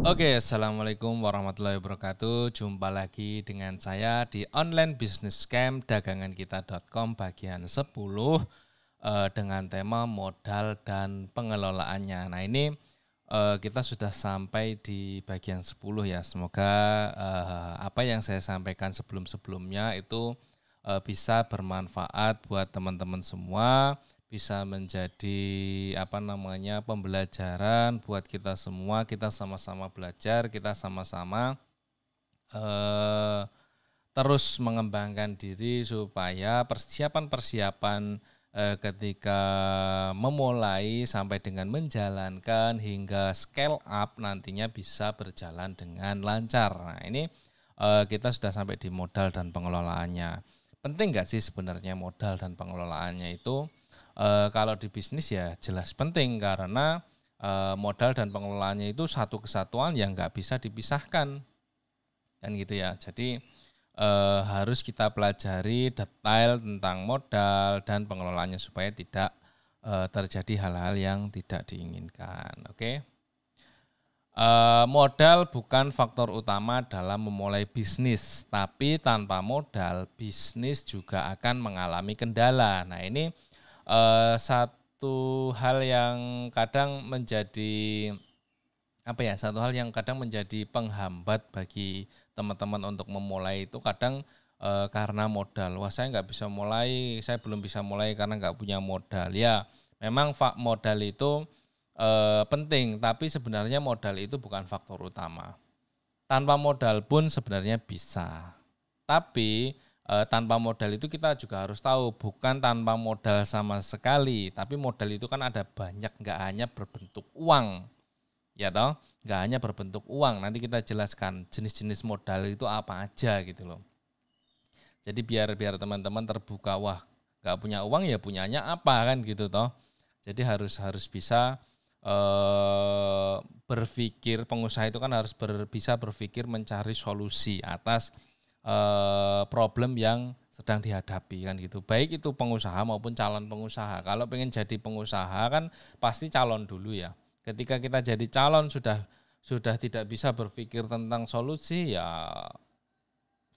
Oke, assalamualaikum warahmatullahi wabarakatuh. Jumpa lagi dengan saya di online business scam dagangankita.com bagian 10 dengan tema modal dan pengelolaannya. Nah, ini kita sudah sampai di bagian 10 ya. Semoga apa yang saya sampaikan sebelum-sebelumnya itu bisa bermanfaat buat teman-teman semua, bisa menjadi pembelajaran buat kita semua. Kita sama-sama belajar, kita sama-sama eh, terus mengembangkan diri supaya persiapan-persiapan ketika memulai sampai dengan menjalankan hingga scale up nantinya bisa berjalan dengan lancar. Nah, ini kita sudah sampai di modal dan pengelolaannya. Penting nggak sih sebenarnya modal dan pengelolaannya itu? Kalau di bisnis ya jelas penting karena modal dan pengelolaannya itu satu kesatuan yang nggak bisa dipisahkan, kan gitu ya. Jadi harus kita pelajari detail tentang modal dan pengelolaannya supaya tidak terjadi hal-hal yang tidak diinginkan. Oke. Modal bukan faktor utama dalam memulai bisnis, tapi tanpa modal bisnis juga akan mengalami kendala. Nah, ini satu hal yang kadang menjadi menjadi penghambat bagi teman-teman untuk memulai itu kadang karena modal. Wah, saya nggak bisa mulai, saya belum bisa mulai karena nggak punya modal. Ya, memang modal itu penting, tapi sebenarnya modal itu bukan faktor utama. Tanpa modal pun sebenarnya bisa. Tapi tanpa modal itu kita juga harus tahu bukan tanpa modal sama sekali, tapi modal itu kan ada banyak, nggak hanya berbentuk uang. Ya toh, nggak hanya berbentuk uang. Nanti kita jelaskan jenis-jenis modal itu apa aja gitu loh. Jadi biar teman-teman terbuka, wah nggak punya uang ya punyanya apa kan gitu toh. Jadi harus bisa berpikir, pengusaha itu kan harus bisa berpikir mencari solusi atas problem yang sedang dihadapi kan gitu. Baik itu pengusaha maupun calon pengusaha. Kalau pengen jadi pengusaha kan pasti calon dulu ya. Ketika kita jadi calon sudah tidak bisa berpikir tentang solusi ya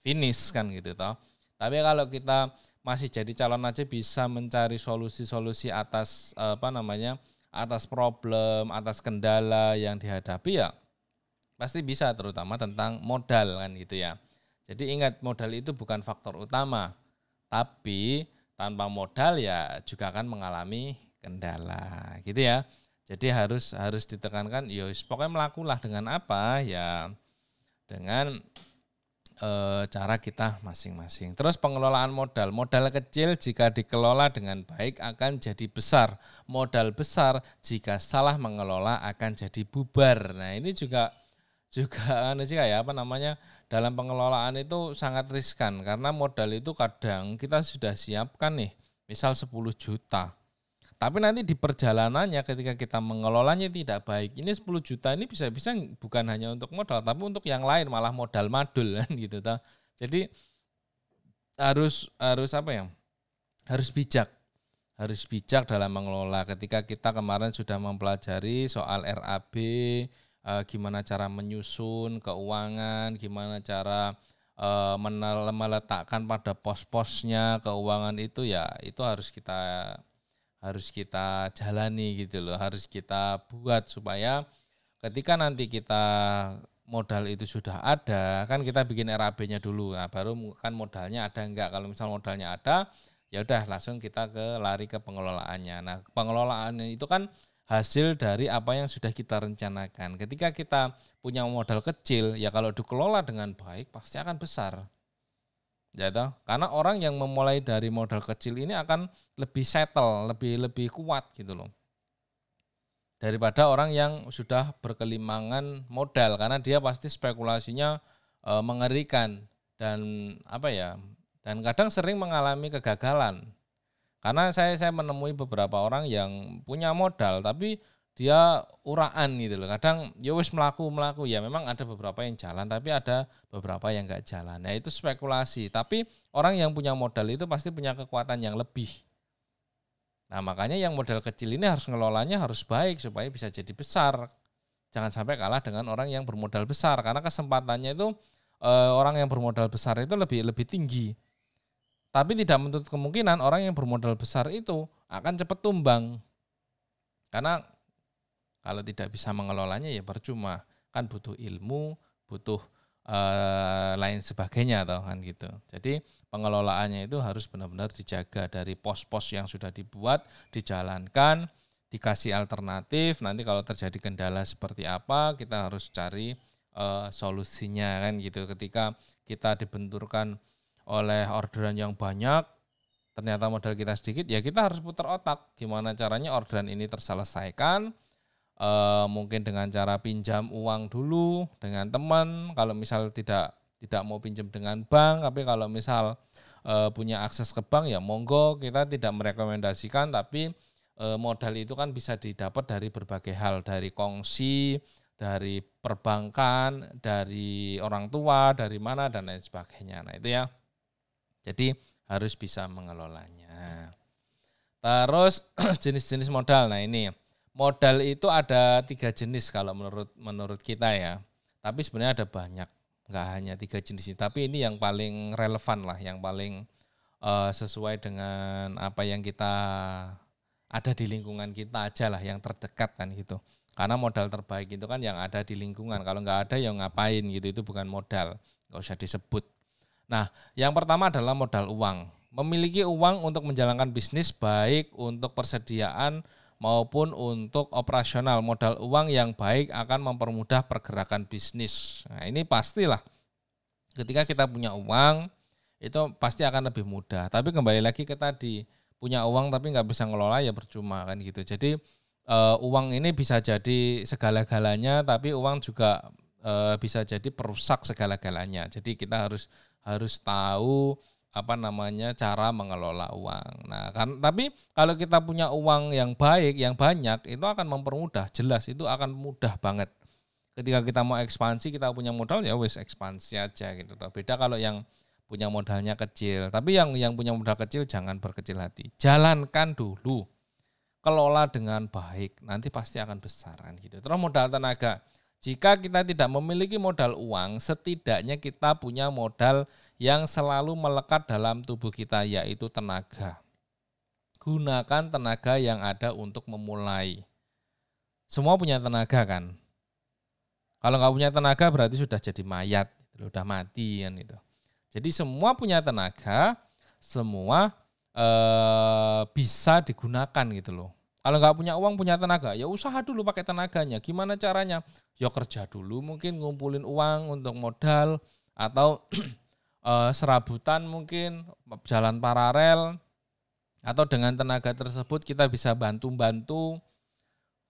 finish kan gitu toh. Tapi kalau kita masih jadi calon aja bisa mencari solusi-solusi atas atas problem, atas kendala yang dihadapi ya pasti bisa, terutama tentang modal kan gitu ya. Jadi ingat, modal itu bukan faktor utama, tapi tanpa modal ya juga akan mengalami kendala gitu ya. Jadi harus ditekankan, ya pokoknya melakulah dengan apa ya, dengan cara kita masing-masing. Terus pengelolaan modal. Modal kecil jika dikelola dengan baik akan jadi besar. Modal besar jika salah mengelola akan jadi bubar. Nah, ini juga dalam pengelolaan itu sangat riskan karena modal itu kadang kita sudah siapkan nih, misal 10 juta. Tapi nanti di perjalanannya ketika kita mengelolanya tidak baik, ini 10 juta ini bisa-bisa bukan hanya untuk modal, tapi untuk yang lain, malah modal madul kan gitu toh. Jadi harus harus bijak. Harus bijak dalam mengelola. Ketika kita kemarin sudah mempelajari soal RAB, gimana cara menyusun keuangan, gimana cara meletakkan pada pos-posnya keuangan itu ya, itu harus kita jalani gitu loh, harus kita buat supaya ketika nanti kita modal itu sudah ada, kan kita bikin RAB-nya dulu. Nah, baru kan modalnya ada enggak. Kalau misal modalnya ada, ya udah langsung kita lari ke pengelolaannya. Nah, pengelolaannya itu kan hasil dari apa yang sudah kita rencanakan. Ketika kita punya modal kecil, ya kalau dikelola dengan baik pasti akan besar. Ya toh? Karena orang yang memulai dari modal kecil ini akan lebih settle, lebih kuat gitu loh. Daripada orang yang sudah berkelimangan modal, karena dia pasti spekulasinya mengerikan dan dan kadang sering mengalami kegagalan. Karena saya menemui beberapa orang yang punya modal tapi dia uraan gitu loh. Kadang ya wis melaku ya, memang ada beberapa yang jalan tapi ada beberapa yang enggak jalan. Nah, itu spekulasi. Tapi orang yang punya modal itu pasti punya kekuatan yang lebih. Nah, makanya yang modal kecil ini harus ngelolanya harus baik supaya bisa jadi besar. jangan sampai kalah dengan orang yang bermodal besar, karena kesempatannya itu orang yang bermodal besar itu lebih tinggi. Tapi tidak menutup kemungkinan orang yang bermodal besar itu akan cepat tumbang. Karena kalau tidak bisa mengelolanya ya percuma. Kan butuh ilmu, butuh lain sebagainya toh kan gitu. Jadi pengelolaannya itu harus benar-benar dijaga dari pos-pos yang sudah dibuat, dijalankan, dikasih alternatif. Nanti kalau terjadi kendala seperti apa, kita harus cari solusinya kan gitu. Ketika kita dibenturkan oleh orderan yang banyak, ternyata modal kita sedikit, ya kita harus putar otak. Gimana caranya orderan ini terselesaikan, mungkin dengan cara pinjam uang dulu dengan teman, kalau misal tidak mau pinjam dengan bank, tapi kalau misal punya akses ke bank ya monggo, kita tidak merekomendasikan, tapi modal itu kan bisa didapat dari berbagai hal, dari kongsi, dari perbankan, dari orang tua, dari mana dan lain sebagainya. Nah itu ya. Jadi harus bisa mengelolanya. Terus jenis-jenis modal. Nah ini modal itu ada 3 jenis kalau menurut kita ya. Tapi sebenarnya ada banyak, nggak hanya 3 jenis ini. Tapi ini yang paling relevan lah, yang paling sesuai dengan apa yang kita ada di lingkungan kita aja lah, yang terdekat kan gitu. Karena modal terbaik itu kan yang ada di lingkungan. Kalau nggak ada ya ngapain gitu, itu bukan modal, nggak usah disebut. Nah, yang pertama adalah modal uang. Memiliki uang untuk menjalankan bisnis baik untuk persediaan maupun untuk operasional. Modal uang yang baik akan mempermudah pergerakan bisnis. Nah, ini pastilah ketika kita punya uang itu pasti akan lebih mudah. Tapi kembali lagi ke tadi, punya uang tapi nggak bisa ngelola ya percuma kan gitu. Jadi uang ini bisa jadi segala-galanya, tapi uang juga bisa jadi perusak segala-galanya. Jadi kita harus tahu cara mengelola uang. Nah, tapi kalau kita punya uang yang baik, yang banyak, itu akan mempermudah, jelas itu akan mudah banget. Ketika kita mau ekspansi, kita punya modal ya wis ekspansi aja gitu. Beda kalau yang punya modalnya kecil. Tapi yang punya modal kecil jangan berkecil hati. Jalankan dulu. Kelola dengan baik, nanti pasti akan besar kan gitu. Terus modal tenaga. Jika kita tidak memiliki modal uang, setidaknya kita punya modal yang selalu melekat dalam tubuh kita, yaitu tenaga. Gunakan tenaga yang ada untuk memulai. Semua punya tenaga kan? Kalau nggak punya tenaga berarti sudah jadi mayat, sudah mati kan itu. Jadi semua punya tenaga, semua bisa digunakan gitu loh. Kalau nggak punya uang, punya tenaga, ya usaha dulu pakai tenaganya. Gimana caranya? Ya kerja dulu, mungkin ngumpulin uang untuk modal, atau serabutan mungkin, jalan paralel, atau dengan tenaga tersebut kita bisa bantu-bantu,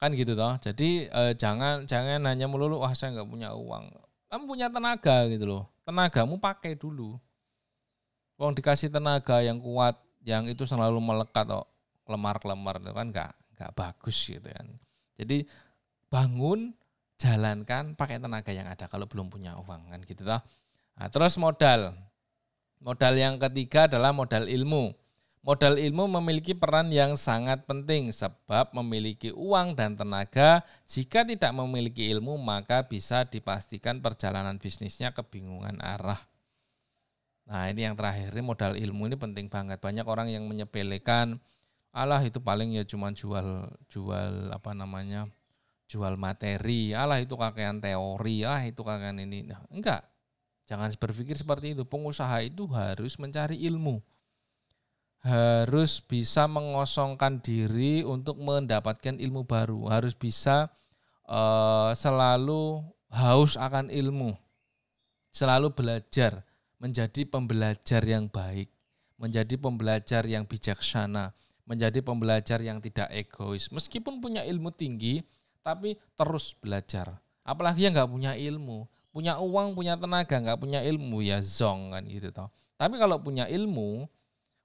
kan gitu toh. Jadi jangan hanya melulu, wah saya nggak punya uang. Kamu punya tenaga gitu loh, tenagamu pakai dulu. Uang dikasih tenaga yang kuat, yang itu selalu melekat kok, kelemar-kelemar itu kan nggak bagus gitu kan. Jadi bangun, jalankan pakai tenaga yang ada kalau belum punya uang kan gitu toh. Nah, terus modal yang ketiga adalah modal ilmu. Modal ilmu memiliki peran yang sangat penting sebab memiliki uang dan tenaga, jika tidak memiliki ilmu maka bisa dipastikan perjalanan bisnisnya kebingungan arah. Nah ini yang terakhir, ini modal ilmu ini penting banget. Banyak orang yang menyepelekan, alah itu paling ya cuma jual materi, alah itu kakean teori, itu kakean ini. Nah, enggak, jangan berpikir seperti itu. Pengusaha itu harus mencari ilmu, harus bisa mengosongkan diri untuk mendapatkan ilmu baru, harus bisa selalu haus akan ilmu, selalu belajar, menjadi pembelajar yang baik, menjadi pembelajar yang bijaksana, menjadi pembelajar yang tidak egois. Meskipun punya ilmu tinggi, tapi terus belajar. Apalagi yang nggak punya ilmu, punya uang, punya tenaga, nggak punya ilmu ya zong kan gitu toh. Tapi kalau punya ilmu,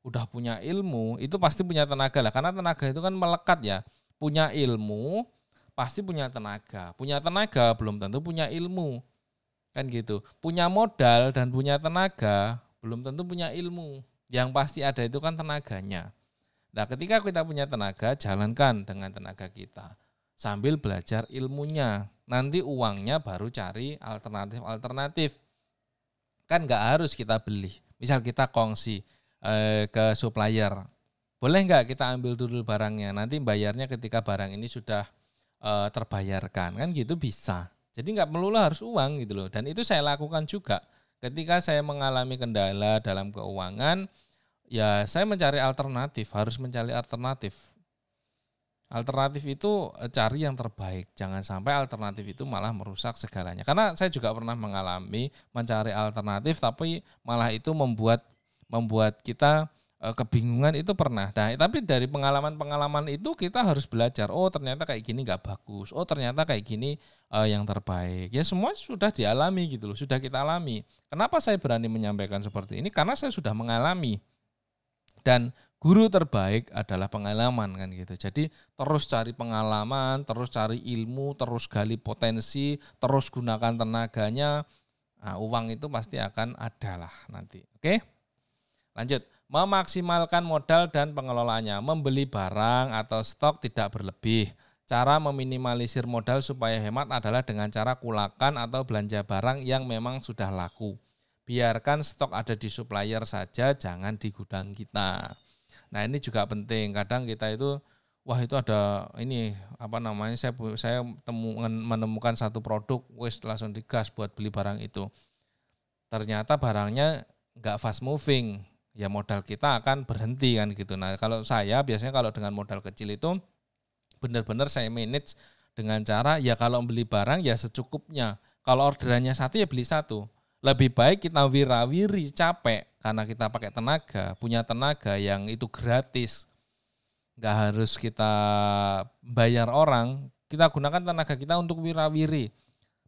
udah punya ilmu, itu pasti punya tenaga lah. Karena tenaga itu kan melekat ya. Punya ilmu, pasti punya tenaga. Punya tenaga belum tentu punya ilmu. Kan gitu. Punya modal dan punya tenaga, belum tentu punya ilmu. Yang pasti ada itu kan tenaganya. Nah ketika kita punya tenaga, jalankan dengan tenaga kita. sambil belajar ilmunya. Nanti uangnya baru cari alternatif-alternatif. Kan nggak harus kita beli. Misal kita kongsi ke supplier. Boleh nggak kita ambil dulu barangnya? Nanti bayarnya ketika barang ini sudah terbayarkan. Kan gitu bisa. Jadi nggak perlu harus uang gitu loh. Dan itu saya lakukan juga. Ketika saya mengalami kendala dalam keuangan, ya saya mencari alternatif, harus mencari alternatif. Alternatif itu cari yang terbaik, jangan sampai alternatif itu malah merusak segalanya. Karena saya juga pernah mengalami mencari alternatif, tapi malah itu membuat kita kebingungan itu pernah. Nah, tapi dari pengalaman-pengalaman itu kita harus belajar. Oh ternyata kayak gini nggak bagus. Oh ternyata kayak gini yang terbaik. Ya semua sudah dialami gitu loh, sudah kita alami. Kenapa saya berani menyampaikan seperti ini? Karena saya sudah mengalami. Dan guru terbaik adalah pengalaman kan gitu. Jadi terus cari pengalaman, terus cari ilmu, terus gali potensi, terus gunakan tenaganya. Nah, uang itu pasti akan ada lah nanti. Oke? Lanjut. Memaksimalkan modal dan pengelolaannya. Membeli barang atau stok tidak berlebih. Cara meminimalisir modal supaya hemat adalah dengan cara kulakan atau belanja barang yang memang sudah laku. Biarkan stok ada di supplier saja, jangan di gudang kita. Nah ini juga penting. Kadang kita itu, wah itu ada ini apa namanya? Saya menemukan satu produk, wes langsung digas buat beli barang itu. Ternyata barangnya nggak fast moving, ya modal kita akan berhenti kan gitu. Nah kalau saya biasanya kalau dengan modal kecil itu benar-benar saya manage dengan cara ya kalau beli barang ya secukupnya. Kalau orderannya satu ya beli satu. Lebih baik kita wirawiri capek karena kita pakai tenaga, punya tenaga yang itu gratis. Nggak harus kita bayar orang, kita gunakan tenaga kita untuk wirawiri.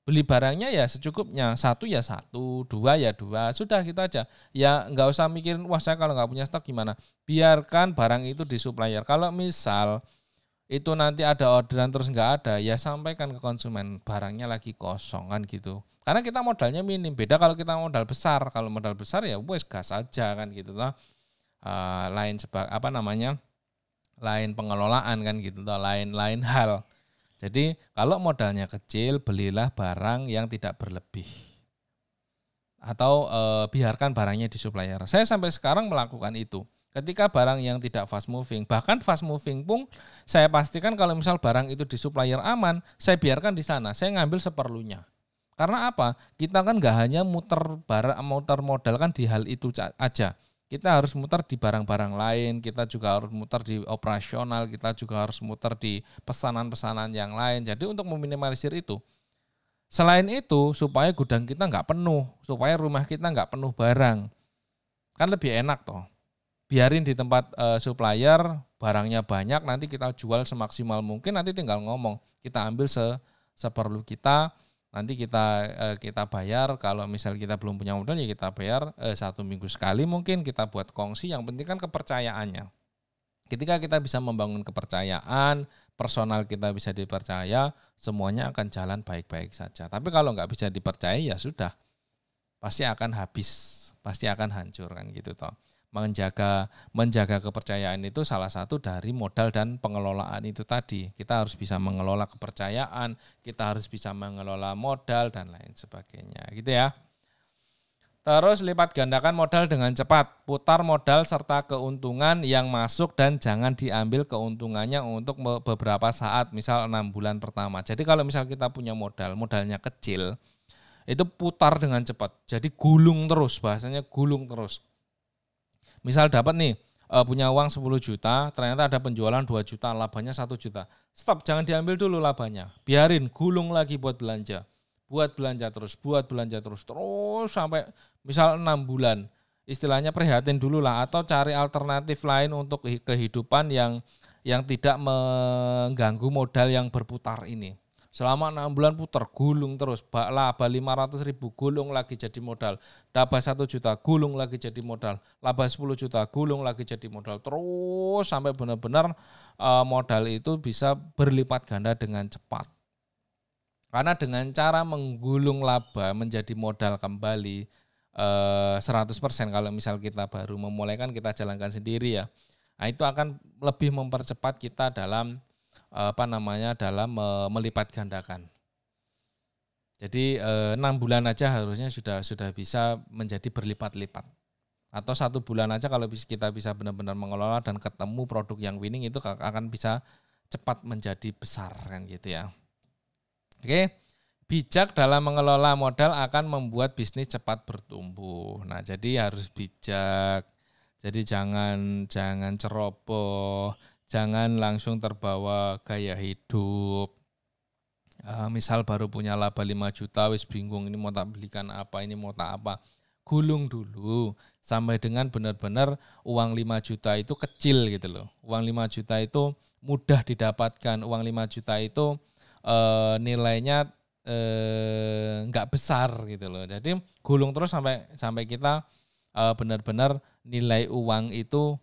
Beli barangnya ya secukupnya, satu ya satu, dua ya dua, sudah gitu aja. Ya nggak usah mikirin, wah saya kalau nggak punya stok gimana. Biarkan barang itu di supplier. Kalau misal itu nanti ada orderan terus nggak ada, ya sampaikan ke konsumen barangnya lagi kosong kan gitu. Karena kita modalnya minim, beda kalau kita modal besar. Kalau modal besar ya wes gas aja kan gitu toh. Lain pengelolaan kan gitu toh, lain hal. Jadi kalau modalnya kecil, belilah barang yang tidak berlebih. Atau biarkan barangnya di supplier. Saya sampai sekarang melakukan itu. Ketika barang yang tidak fast moving, bahkan fast moving pun saya pastikan kalau misal barang itu di supplier aman, saya biarkan di sana, saya ngambil seperlunya. Karena apa? Kita kan nggak hanya muter modal kan di hal itu aja. Kita harus muter di barang-barang lain, kita juga harus muter di operasional, kita juga harus muter di pesanan-pesanan yang lain. Jadi untuk meminimalisir itu. Selain itu, supaya gudang kita nggak penuh, supaya rumah kita nggak penuh barang. Kan lebih enak toh. Biarin di tempat supplier, barangnya banyak, nanti kita jual semaksimal mungkin, nanti tinggal ngomong. Kita ambil seperlu kita, nanti kita bayar. Kalau misal kita belum punya modal ya kita bayar 1 minggu sekali mungkin kita buat kongsi. Yang penting kan kepercayaannya. Ketika kita bisa membangun kepercayaan, personal kita bisa dipercaya, semuanya akan jalan baik-baik saja. Tapi kalau nggak bisa dipercaya ya sudah, pasti akan habis, pasti akan hancur kan gitu toh. Menjaga kepercayaan itu salah satu dari modal dan pengelolaan itu tadi. Kita harus bisa mengelola kepercayaan, kita harus bisa mengelola modal dan lain sebagainya gitu ya. Terus lipat gandakan modal dengan cepat, putar modal serta keuntungan yang masuk dan jangan diambil keuntungannya untuk beberapa saat, misal 6 bulan pertama. Jadi kalau misal kita punya modalnya kecil, itu putar dengan cepat. Jadi gulung terus, bahasanya gulung terus. Misal dapat nih punya uang 10 juta, ternyata ada penjualan 2 juta, labanya 1 juta. Stop, jangan diambil dulu labanya. Biarin, gulung lagi buat belanja. Buat belanja terus sampai misal 6 bulan. Istilahnya prihatin dulu lah, atau cari alternatif lain untuk kehidupan yang tidak mengganggu modal yang berputar ini. Selama 6 bulan putar, gulung terus, laba 500.000, gulung lagi jadi modal. Laba 1 juta, gulung lagi jadi modal. Laba 10 juta, gulung lagi jadi modal. Terus sampai benar-benar modal itu bisa berlipat ganda dengan cepat. Karena dengan cara menggulung laba menjadi modal kembali 100%, kalau misal kita baru memulai kan kita jalankan sendiri ya. Nah itu akan lebih mempercepat kita dalam dalam melipat gandakan. Jadi 6 bulan aja harusnya sudah bisa menjadi berlipat-lipat. Atau 1 bulan aja kalau kita bisa benar-benar mengelola dan ketemu produk yang winning itu akan bisa cepat menjadi besar kan gitu ya. Oke, bijak dalam mengelola modal akan membuat bisnis cepat bertumbuh. Nah, jadi harus bijak. Jadi jangan ceroboh, jangan langsung terbawa gaya hidup. Misal baru punya laba 5 juta, wis bingung ini mau tak belikan apa, ini mau tak apa. Gulung dulu sampai dengan benar-benar uang 5 juta itu kecil gitu loh. Uang 5 juta itu mudah didapatkan. Uang 5 juta itu nilainya enggak besar gitu loh. Jadi gulung terus sampai kita benar-benar nilai uang itu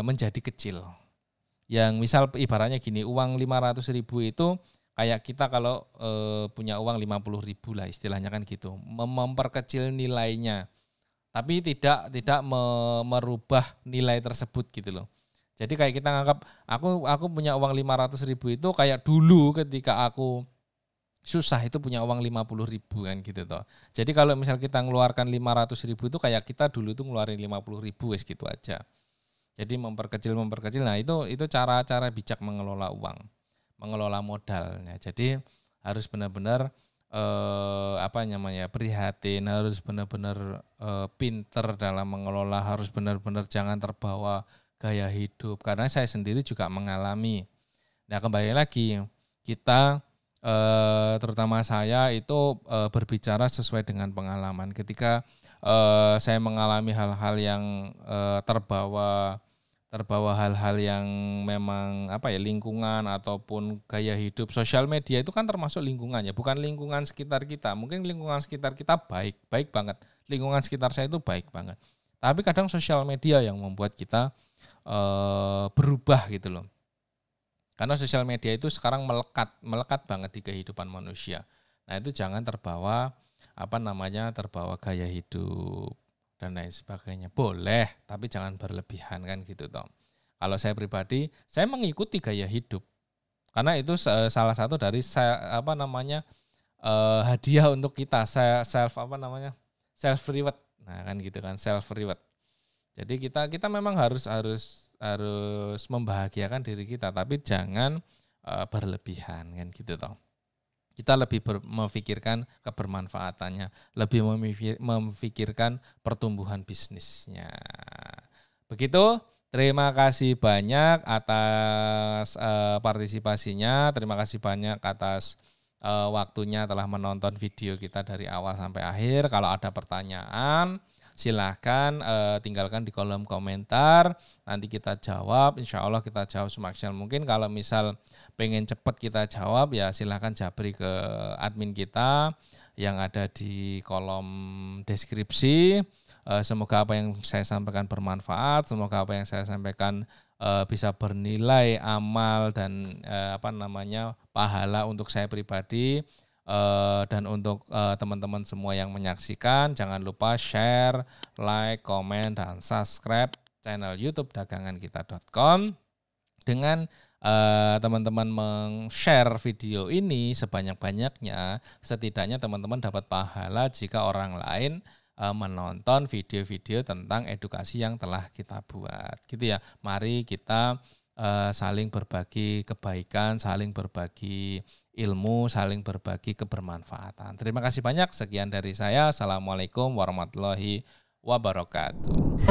menjadi kecil. Yang misal ibaratnya gini, uang 500.000 itu kayak kita kalau punya uang 50.000 lah istilahnya kan gitu. Memperkecil nilainya. Tapi tidak merubah nilai tersebut gitu loh. Jadi kayak kita nganggap aku punya uang 500.000 itu kayak dulu ketika aku susah itu punya uang 50.000 kan gitu toh. Jadi kalau misal kita ngeluarkan 500.000 itu kayak kita dulu itu ngeluarin 50.000 wes gitu aja. Jadi memperkecil. Nah itu cara-cara bijak mengelola uang, mengelola modalnya. Jadi harus benar-benar prihatin, harus benar-benar pinter dalam mengelola, harus benar-benar jangan terbawa gaya hidup. Karena saya sendiri juga mengalami. Nah kembali lagi kita terutama saya itu berbicara sesuai dengan pengalaman. Ketika saya mengalami hal-hal yang terbawa hal-hal yang memang lingkungan ataupun gaya hidup, sosial media itu kan termasuk lingkungannya, bukan lingkungan sekitar kita. Mungkin lingkungan sekitar kita baik banget, lingkungan sekitar saya itu baik banget. Tapi kadang sosial media yang membuat kita berubah gitu loh. Karena sosial media itu sekarang melekat banget di kehidupan manusia. Nah itu jangan terbawa terbawa gaya hidup dan lain sebagainya. Boleh, tapi jangan berlebihan kan gitu toh. Kalau saya pribadi, saya mengikuti gaya hidup. Karena itu salah satu dari hadiah untuk kita, self reward. Nah, kan gitu kan, self reward. Jadi kita memang harus membahagiakan diri kita, tapi jangan berlebihan kan gitu toh. Kita lebih memikirkan kebermanfaatannya, lebih memikirkan pertumbuhan bisnisnya. Begitu, terima kasih banyak atas partisipasinya, terima kasih banyak atas waktunya telah menonton video kita dari awal sampai akhir. Kalau ada pertanyaan, silahkan tinggalkan di kolom komentar, nanti kita jawab, insya Allah kita jawab semaksimal mungkin. Kalau misal pengen cepat kita jawab ya silahkan japri ke admin kita yang ada di kolom deskripsi. Semoga apa yang saya sampaikan bermanfaat, semoga apa yang saya sampaikan bisa bernilai amal dan pahala untuk saya pribadi. Dan untuk teman-teman semua yang menyaksikan, jangan lupa share, like, komen, dan subscribe channel YouTube dagangankita.com. Dengan teman-teman men-share video ini sebanyak-banyaknya, setidaknya teman-teman dapat pahala jika orang lain menonton video-video tentang edukasi yang telah kita buat. Gitu ya. Mari kita saling berbagi kebaikan, saling berbagi ilmu, saling berbagi kebermanfaatan. Terima kasih banyak. Sekian dari saya. Assalamualaikum warahmatullahi wabarakatuh.